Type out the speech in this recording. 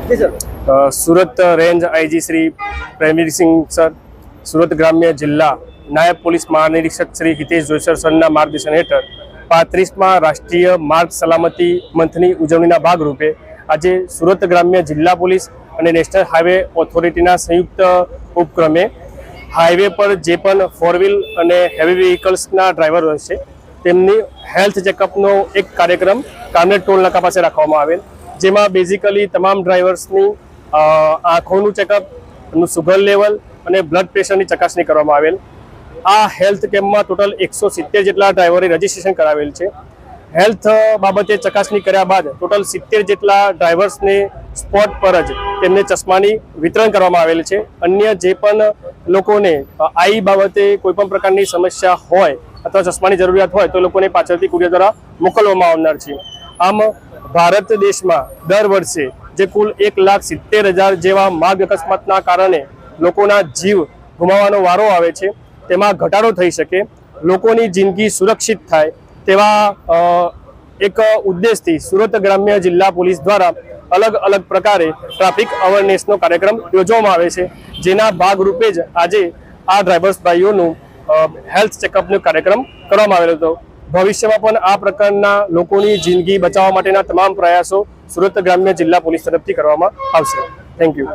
जी sir. Surat range IG Shri Premvirsinh sir, Surat ગ્રામ્ય જિલ્લા નાયબ પોલીસ મહાનિરીક્ષક શ્રી હિતેશ જોશર સરના માર્ગદર્શન હેઠળ 35મા રાષ્ટ્રીય માર્ગ સલામતી મંથની ઉજવણીના ભાગરૂપે આજે સુરત ગ્રામ્ય જિલ્લા પોલીસ અને નેશનલ હાઈવે ઓથોરિટીના સંયુક્ત ઉપક્રમે હાઈવે પર જે પણ 4 વ્હીલ અને હેવી વ્હીકલ્સના ડ્રાઈવરો છે તેમની હેલ્થ ચેકઅપનો એક કાર્યક્રમ કામરેજ ટોલ નાકા પાસે રાખવામાં આવેલ, જેમાં બેઝિકલી તમામ ડ્રાઈવર્સની આંખોનું ચેકઅપ, સુગર લેવલ અને બ્લડ પ્રેશરની ચકાસણી કરવામાં આવેલ। આ હેલ્થ કેમ્પમાં ટોટલ 170 જેટલા ડ્રાઈવરે રજીસ્ટ્રેશન કરાવેલ છે। હેલ્થ બાબતે ચકાસણી કર્યા બાદ ટોટલ 70 જેટલા ડ્રાઈવર્સને સ્પોટ પર જ તેમને ચશ્માની વિતરણ કરવામાં આવેલ છે। અન્ય જે પણ લોકોને આઈ બાબતે કોઈપણ પ્રકારની સમસ્યા હોય અથવા ચશ્માની જરૂરિયાત હોય તો લોકોને પાછળથી કુરિયર દ્વારા મોકલવામાં આવનાર છે। આમ ભારત દેશમાં દર વર્ષે જે કુલ 1,70,000 જેવા માર્ગ અકસ્માતના કારણે લોકોના જીવ ગુમાવવાનો વારો આવે છે, તેમાં ઘટાડો થઈ શકે, લોકોની જિંદગી સુરક્ષિત થાય તેવા એક ઉદ્દેશથી સુરત ગ્રામ્ય જિલ્લા પોલીસ દ્વારા અલગ અલગ પ્રકારે ટ્રાફિક અવેરનેસનો કાર્યક્રમ યોજવામાં આવે છે, જેના ભાગરૂપે જ આજે આ ડ્રાઈવર્સ ભાઈઓનું હેલ્થ ચેકઅપનો કાર્યક્રમ કરવામાં આવેલો હતો। ભવિષ્યમાં પણ આ પ્રકારના લોકોની જિંદગી બચાવવા માટેના તમામ પ્રયાસો સુરત ગ્રામ્ય જિલ્લા પોલીસ તરફથી કરવામાં આવશે। Thank you.